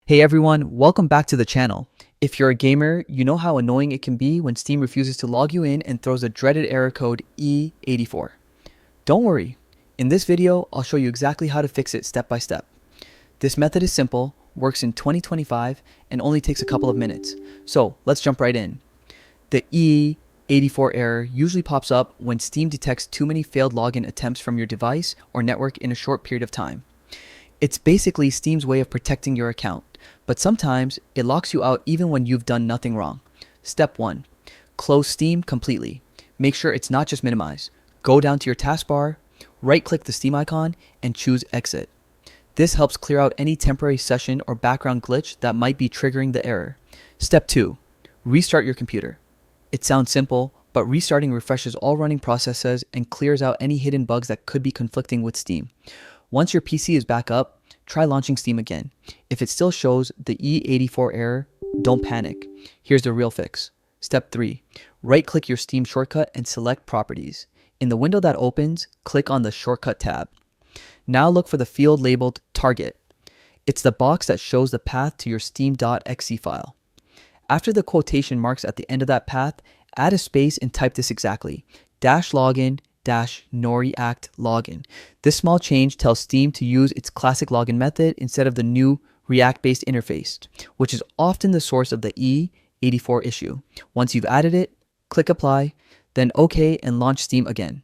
Hey everyone, welcome back to the channel. If you're a gamer, you know how annoying it can be when Steam refuses to log you in and throws the dreaded error code E84. Don't worry, in this video I'll show you exactly how to fix it step by step. This method is simple, works in 2025, and only takes a couple of minutes. So let's jump right in. The E84 error usually pops up when Steam detects too many failed login attempts from your device or network in a short period of time. It's basically Steam's way of protecting your account, but sometimes it locks you out even when you've done nothing wrong. Step 1. Close Steam completely. Make sure it's not just minimized. Go down to your taskbar, right-click the Steam icon, and choose Exit. This helps clear out any temporary session or background glitch that might be triggering the error. Step 2. Restart your computer. It sounds simple, but restarting refreshes all running processes and clears out any hidden bugs that could be conflicting with Steam. Once your PC is back up, try launching Steam again. If it still shows the E84 error, don't panic. Here's the real fix. Step 3. Right-click your Steam shortcut and select Properties. In the window that opens, click on the Shortcut tab. Now look for the field labeled Target. It's the box that shows the path to your steam.exe file. After the quotation marks at the end of that path, add a space and type this exactly: -login -noriact login. This small change tells Steam to use its classic login method instead of the new React-based interface, which is often the source of the E84 issue. Once you've added it, click Apply, then OK and launch Steam again.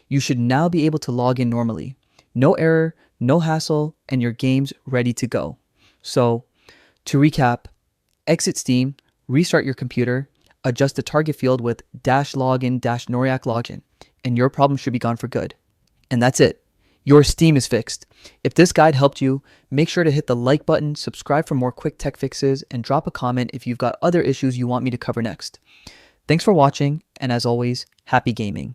You should now be able to log in normally. No error, no hassle, and your game's ready to go. So, to recap, exit Steam, restart your computer, adjust the target field with -login -noriac login, and your problem should be gone for good. And that's it. Your Steam is fixed. If this guide helped you, make sure to hit the like button, subscribe for more quick tech fixes, and drop a comment if you've got other issues you want me to cover next. Thanks for watching, and as always, happy gaming.